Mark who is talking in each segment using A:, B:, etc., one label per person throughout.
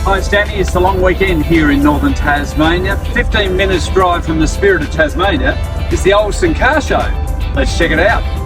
A: Hi, it's Danny. It's the long weekend here in northern Tasmania. 15 minutes drive from the Spirit of Tasmania is the Ulverstone Car Show. Let's check it out.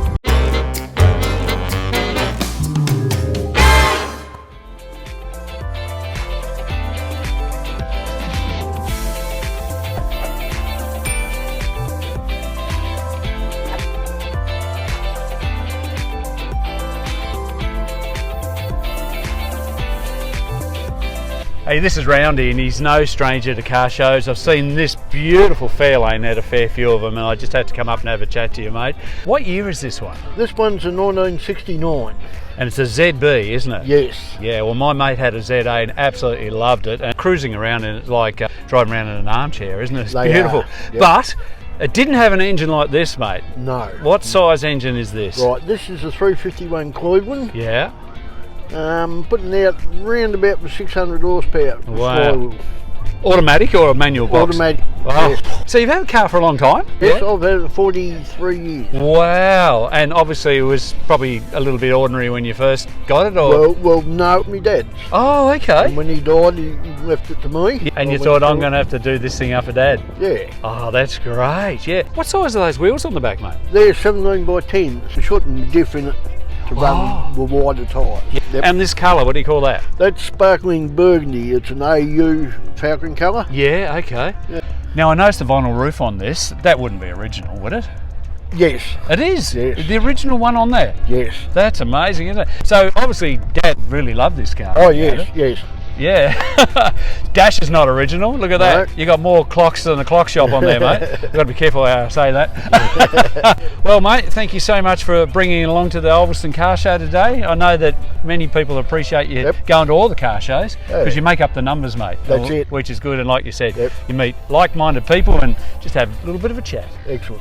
B: Hey, this is Roundy and he's no stranger to car shows. I've seen this beautiful Fairlane at a fair few of them and I just had to come up and have a chat to you, mate. What year is this one?
C: This one's a 1969.
B: And it's a ZB, isn't it?
C: Yes.
B: Yeah, well my mate had a ZA and absolutely loved it. And cruising around in it's like driving around in an armchair, isn't it? It's beautiful.
C: Yep.
B: But it didn't have an engine like this, mate.
C: No.
B: What size engine is this?
C: Right, this is a 351 Cleveland.
B: Yeah.
C: Putting out round about 600 horsepower.
B: Wow. Automatic or a manual box?
C: Automatic.
B: Wow.
C: Yes.
B: So you've had a car for a long time?
C: Yes, yeah? I've had it 43 years.
B: Wow. And obviously it was probably a little bit ordinary when you first got it, or?
C: Well, no, my dad's.
B: Oh, okay.
C: And when he died, he left it to me.
B: And you thought, I'm going to have to do this thing up for Dad?
C: Yeah.
B: Oh, that's great, yeah. What size are those wheels on the back, mate?
C: They're 17 by 10. It's a shouldn't different to run the wider tyres.
B: Yeah.
C: Yep.
B: And this colour, what do you call that?
C: That's sparkling burgundy. It's an AU falcon colour.
B: Yeah, okay.
C: Yeah.
B: Now I noticed the vinyl roof on this. That wouldn't be original, would it?
C: Yes.
B: It is?
C: Yes.
B: The original one on there?
C: Yes.
B: That's amazing, isn't it? So obviously Dad really loved this car.
C: Oh yes, yes.
B: Yeah. Dash is not original. Look at that.
C: No.
B: You got more clocks than a clock shop on there, mate. You've got to be careful how I say that. Well, mate, thank you so much for bringing it along to the Ulverstone Car Show today. I know that many people appreciate you going to all the car shows because you make up the numbers, mate.
C: That's it.
B: Which is good, and like you said, you meet like-minded people and just have a little bit of a chat.
C: Excellent.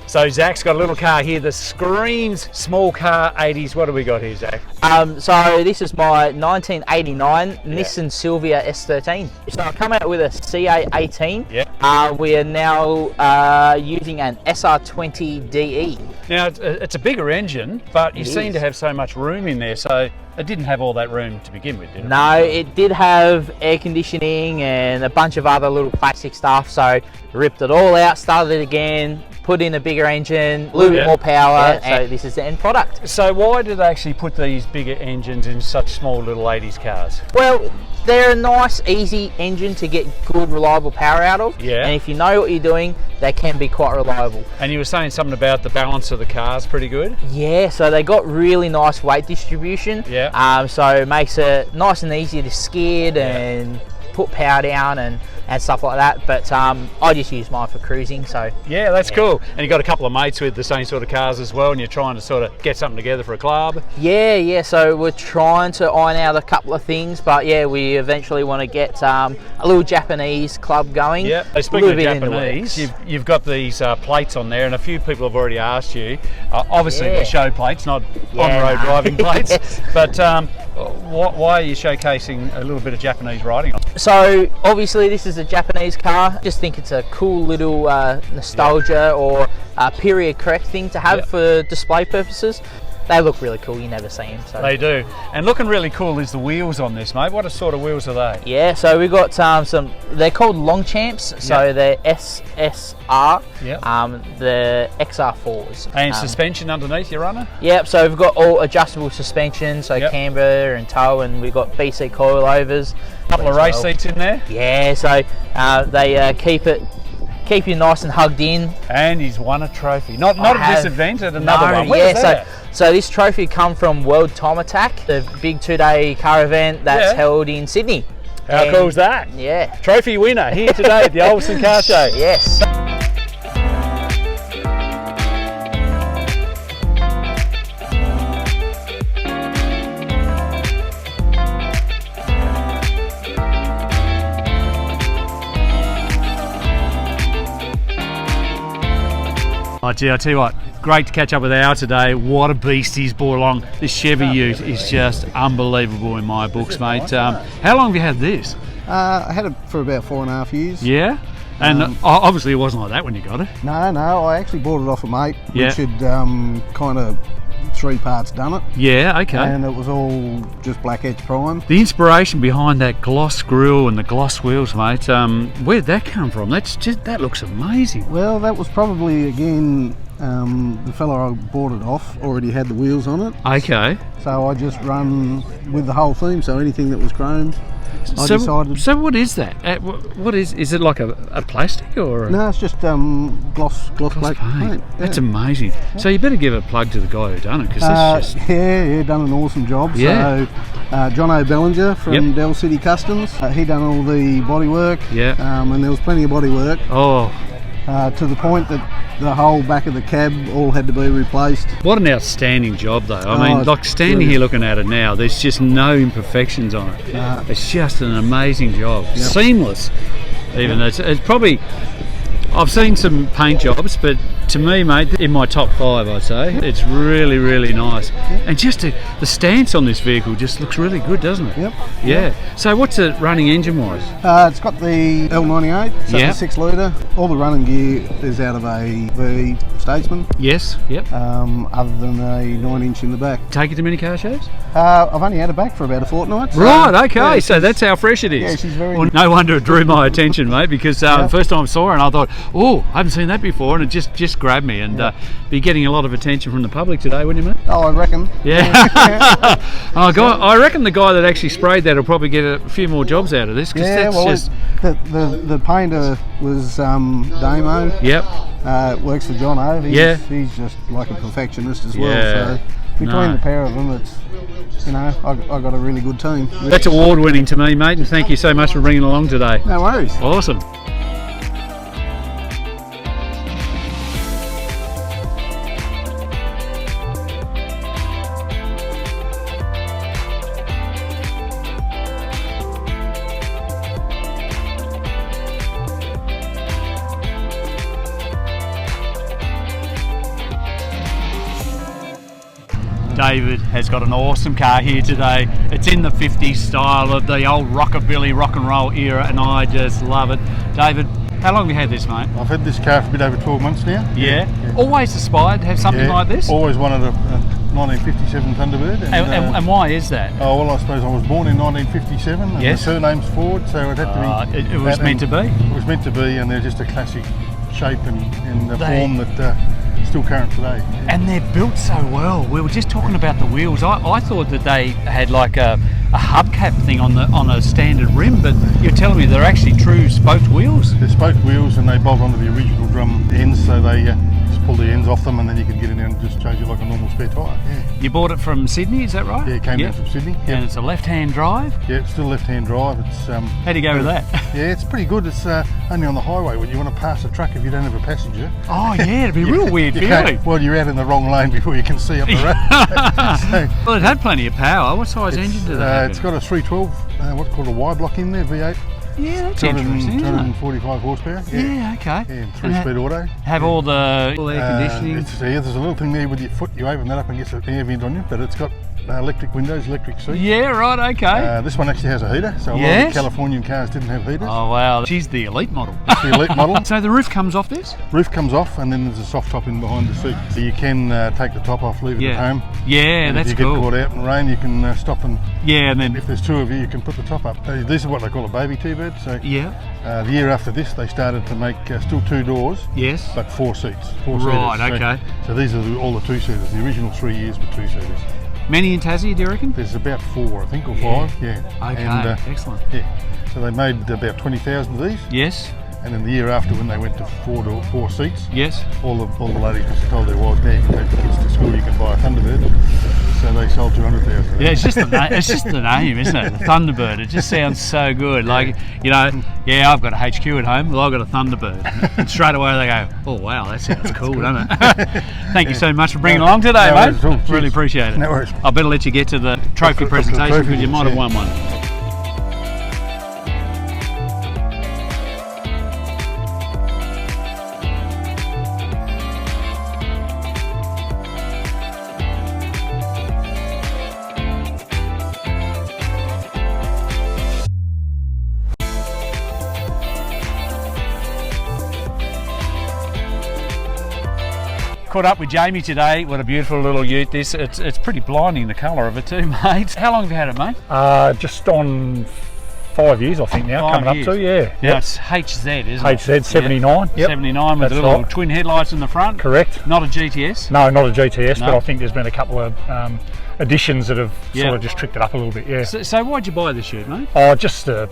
B: So Zach's got a little car here that screams small car 80s. What do we got here, Zach?
D: So this is my 1989 Nissan Silvia S13. So I come out with a CA18.
B: Yeah.
D: We are now using an SR20 DE.
B: Now it's a bigger engine, but you seem to have so much room in there. So it didn't have all that room to begin with, did it?
D: No, it did have air conditioning and a bunch of other little plastic stuff. So ripped it all out, started it again, put in a bigger engine, a little bit more power, so this is the end product.
B: So why did they actually put these bigger engines in such small little 80s cars?
D: Well, they're a nice, easy engine to get good, reliable power out of.
B: Yeah.
D: And if you know what you're doing, they can be quite reliable.
B: And you were saying something about the balance of the cars pretty good?
D: Yeah, so they got really nice weight distribution.
B: Yeah.
D: So it makes it nice and easy to skid and put power down and stuff like that, but I just use mine for cruising. So
B: yeah, that's cool. And you got a couple of mates with the same sort of cars as well, and you're trying to sort of get something together for a club.
D: Yeah, so we're trying to iron out a couple of things, but yeah, we eventually want to get a little Japanese club going.
B: Yeah, so speaking of Japanese, you've got these plates on there, and a few people have already asked you, obviously the show plates, not on-road driving plates, but why are you showcasing a little bit of Japanese writing on it?
D: So obviously this is a Japanese car. Just think it's a cool little nostalgia or period correct thing to have for display purposes. They look really cool, you never see them. So.
B: They do. And looking really cool is the wheels on this, mate. What sort of wheels are they?
D: Yeah, so we've got some, they're called Longchamps, so they're SSR, the XR4s.
B: And suspension underneath your runner?
D: Yep, so we've got all adjustable suspension, so camber and tow, and we've got BC coilovers.
B: A couple of race seats in there?
D: Yeah, so they keep you nice and hugged in.
B: And he's won a trophy. Not at this event, at another one. Where's that?
D: So this trophy come from World Time Attack, the big 2-day car event that's held in Sydney.
B: How cool is that?
D: Yeah.
B: Trophy winner here today at the Ulverstone Car Show.
D: Yes.
B: Oh, gee, I tell you what, great to catch up with Al today. What a beast he's brought along. This Chevy Ute is just unbelievable in my books, mate. How long have you had this?
E: I had it for about 4.5 years.
B: Yeah? And obviously it wasn't like that when you got it.
E: No, I actually bought it off a mate,
B: Yeah.
E: which had kind of 3 parts done it.
B: Yeah, okay.
E: And it was all just black edge prime.
B: The inspiration behind that gloss grille and the gloss wheels, mate, where did that come from? That looks amazing.
E: Well, that was probably, again, the fella I bought it off already had the wheels on it.
B: Okay.
E: So I just run with the whole theme, so anything that was chrome, I decided...
B: So what is that? What is it like a plastic or?
E: No, it's just gloss black paint. Yeah.
B: That's amazing. So you better give a plug to the guy who done it, because it's just...
E: Yeah, done an awesome job.
B: Yeah.
E: So John O'Bellinger from Dell City Customs, he done all the body work.
B: Yeah.
E: And there was plenty of body work.
B: Oh.
E: To the point that the whole back of the cab all had to be replaced.
B: What an outstanding job though. I mean, like standing here looking at it now, there's just no imperfections on it. It's just an amazing job.
E: Yep.
B: Seamless. Even it's probably, I've seen some paint jobs, but to me, mate, in my top 5, I'd say. It's really, really nice. And just the stance on this vehicle just looks really good, doesn't it?
E: Yep.
B: Yeah. So what's it running engine-wise?
E: It's got the L98, so it's a 6 litre. All the running gear is out of a V Statesman.
B: Yes, yep.
E: Other than a 9-inch in the back.
B: Take it to many car shows?
E: I've only had it back for about a fortnight. So,
B: right, okay,
E: yeah,
B: so that's how fresh it is.
E: Yeah, she's very...
B: Well, no wonder it drew my attention, mate, because the first time I saw her and I thought, oh, I haven't seen that before, and it just grabbed me, and be getting a lot of attention from the public today, wouldn't you, mate?
E: Oh, I reckon.
B: Yeah. I reckon the guy that actually sprayed that will probably get a few more jobs out of this, because that's
E: the painter was Damo.
B: Yep.
E: Works for John O. He's just like a perfectionist as well.
B: Yeah.
E: So between the pair of them, it's, you know, I got a really good team.
B: That's award winning to me, mate, and thank you so much for bringing it along today.
E: No worries.
B: Awesome. David has got an awesome car here today. It's in the 50s style of the old rockabilly rock and roll era, and I just love it. David, how long have you had this, mate?
F: I've had this car for a bit over 12 months now.
B: Yeah. Always aspired to have something like this?
F: Always wanted a 1957 Thunderbird.
B: And why is that?
F: Oh, well, I suppose I was born in 1957 and the surname's Ford, so it had to be...
B: It was meant to be?
F: It was meant to be, and they're just a classic shape and the form that still current today.
B: And they're built so well. We were just talking about the wheels. I thought that they had like a hubcap thing on a standard rim, but you're telling me they're actually true spoked wheels?
F: They're spoked wheels, and they bolt onto the original drum ends, so they just pull the ends off them, and then you can get in there and just change it like a normal spare tyre. Yeah.
B: You bought it from Sydney, is that right?
F: Yeah, it came down from Sydney.
B: And it's a left-hand drive?
F: Yeah, it's still left-hand drive. It's
B: how do you go with that?
F: Yeah, it's pretty good. It's only on the highway when you want to pass a truck if you don't have a passenger.
B: Oh yeah, it'd be a real weird feeling.
F: Well, you're out in the wrong lane before you can see up the road.
B: Well, it had plenty of power. What size engine did it have?
F: It's got a 312, what's called a Y block in there, V8.
B: Yeah, that's interesting,
F: 245 horsepower.
B: Yeah, okay.
F: Yeah, and 3-speed auto.
B: Have all the air conditioning?
F: There's a little thing there with your foot, you open that up and gets an air vent on you, but it's got electric windows, electric seats.
B: Yeah, right, okay.
F: This one actually has a heater, so a lot of the Californian cars didn't have heaters.
B: Oh wow, she's the elite model.
F: It's the elite model.
B: So the roof comes off this?
F: Roof comes off, and then there's a soft top in behind the seat. So you can take the top off, leave it at home.
B: Yeah,
F: and
B: that's
F: if you
B: cool.
F: get caught out in the rain, you can stop and...
B: Yeah, and then...
F: If there's 2 of you, you can put the top up. These are what they call a baby T-Bird. So the year after this, they started to make still 2 doors.
B: Yes.
F: But 4 seats. 4
B: right,
F: seaters.
B: okay.
F: So these are all the 2-seaters. The original 3 years were 2-seaters.
B: Many in Tassie, do you reckon?
F: There's about 4, I think, or 5. Yeah.
B: Okay,
F: and,
B: excellent.
F: Yeah. So they made about 20,000 of these.
B: Yes.
F: And then the year after, when they went to 4 seats,
B: yes,
F: all the ladies just told their wives, now you can take the kids to school, you can buy a Thunderbird. So they sold 200,000.
B: Yeah, it's just the name, isn't it? The Thunderbird. It just sounds so good. Like, you know, yeah, I've got a HQ at home. Well, I've got a Thunderbird. And straight away they go, oh wow, that sounds cool, doesn't it? Thank you so much for bringing along today, mate. Really appreciate it.
F: No worries.
B: I better let you get to the trophy presentation because you might have won one. caught up with Jamie today. What a beautiful little ute this. It's pretty blinding, the colour of it too, mate. How long have you had it, mate?
G: Just on 5 years, I think now, coming up to, yeah.
B: Now it's HZ, isn't it?
G: HZ 79.
B: Yep. 79 with the little twin headlights in the front.
G: Correct.
B: Not a GTS?
G: No, not a GTS, but I think there's been a couple of additions that have sort of just tricked it up a little bit, yeah.
B: So why'd you buy this ute, mate?
G: Oh, just a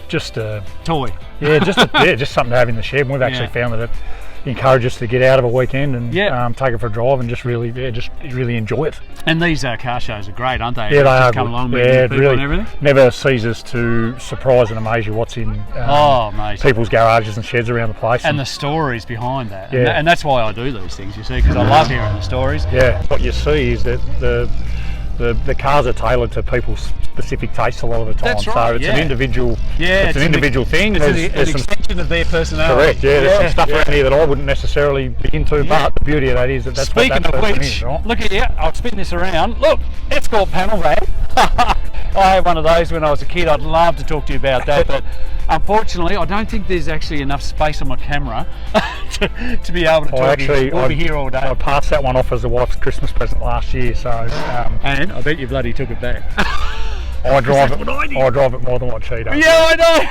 B: toy.
G: Yeah, just something to have in the shed. And we've actually found that it encourages us to get out of a weekend and take it for a drive and just really enjoy it.
B: And these car shows are great, aren't they?
G: Yeah, they are
B: come
G: good.
B: Along with people and everything.
G: Never ceases to surprise and amaze you what's in people's garages and sheds around the place.
B: And the stories behind that. Yeah. And that's why I do these things, you see, because I love hearing the stories.
G: Yeah, what you see is that the cars are tailored to people's specific tastes a lot of the time.
B: That's right,
G: so it's an individual it's an individual thing.
B: It's an extension of their personality.
G: Correct, yeah. There's some stuff around here that I wouldn't necessarily be into, but the beauty of that is that's
B: Speaking
G: what that
B: of
G: person
B: which,
G: is, right?
B: look at you, I'll spin this around. Look, Escort panel van. I had one of those when I was a kid. I'd love to talk to you about that, but unfortunately I don't think there's actually enough space on my camera to be able to talk to you. We'll be here all day.
G: I passed that one off as a wife's Christmas present last year, so
B: and I bet you bloody took it back.
G: I drive it more than what she does.
B: Yeah, I know.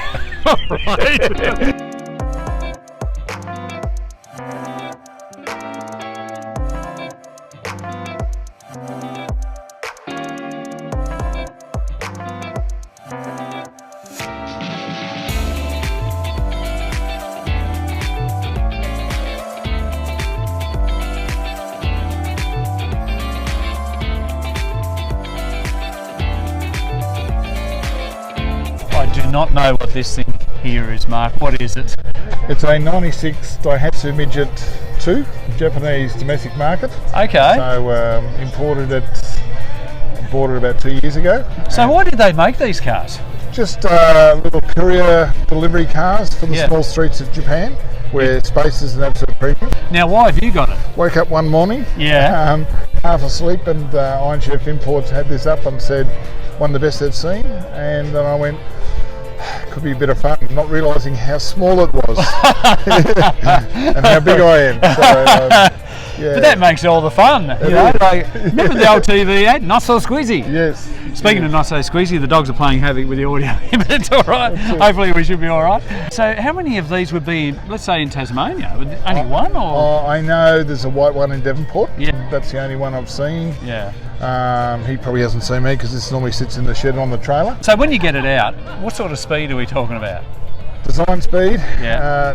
B: Right. I do not know what this thing here is, Mark. What is it?
F: It's a 96 Daihatsu midget 2, Japanese domestic market.
B: Okay.
F: So imported about 2 years ago.
B: So why did they make these cars?
F: Just little courier delivery cars for the small streets of Japan, where space is an absolute premium.
B: Now, why have you got it?
F: Woke up one morning, half asleep, and Iron Chef Imports had this up and said one of the best they'd seen, and then I went, could be a bit of fun, not realising how small it was and how big I am. So,
B: But that makes all the fun. You know, like, remember the old TV ad, Not So Squeezy?
F: Yes.
B: Speaking of Not So Squeezy, the dogs are playing havoc with the audio, but it's all right. Hopefully we should be all right. So how many of these would be, let's say, in Tasmania? Only one? Or?
F: I know there's a white one in Devonport.
B: Yeah.
F: That's the only one I've seen.
B: Yeah.
F: He probably hasn't seen me because this normally sits in the shed on the trailer.
B: So when you get it out, what sort of speed are we talking about?
F: Design speed,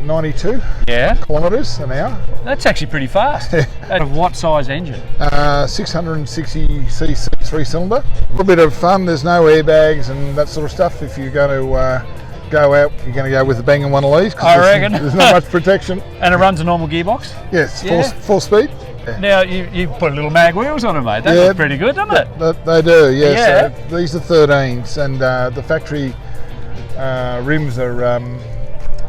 F: 92 kilometres an hour.
B: That's actually pretty fast. At what size engine?
F: 660cc 3-cylinder. A little bit of fun, there's no airbags and that sort of stuff. If you're going to go out, you're going to go with a bang on one of these.
B: I reckon.
F: There's not much protection.
B: And it runs a normal gearbox?
F: Yes, full speed.
B: Now, you put little mag wheels on them, mate. That looks pretty good, doesn't it?
F: They do, yeah. So these are 13s and the factory rims are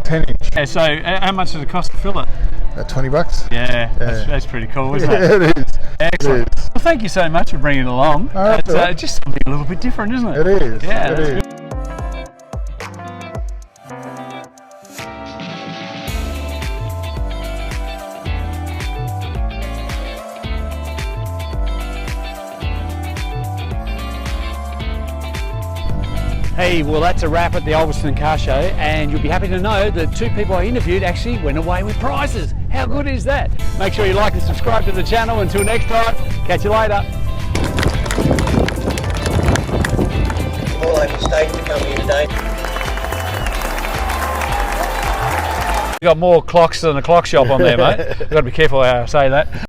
F: 10-inch.
B: Yeah, so how much does it cost to fill it?
F: About $20.
B: Yeah, that's pretty cool, isn't it?
F: It is.
B: Excellent.
F: It is.
B: Well, thank you so much for bringing it along. It's just something a little bit different, isn't it?
F: It is.
B: Yeah,
F: it is.
B: Hey, well that's a wrap at the Ulverstone Car Show, and you'll be happy to know that 2 people I interviewed actually went away with prizes. How good is that? Make sure you like and subscribe to the channel. Until next time, catch you later.
H: All over state to come here today.
B: You've got more clocks than a clock shop on there, mate. You've got to be careful how I say that.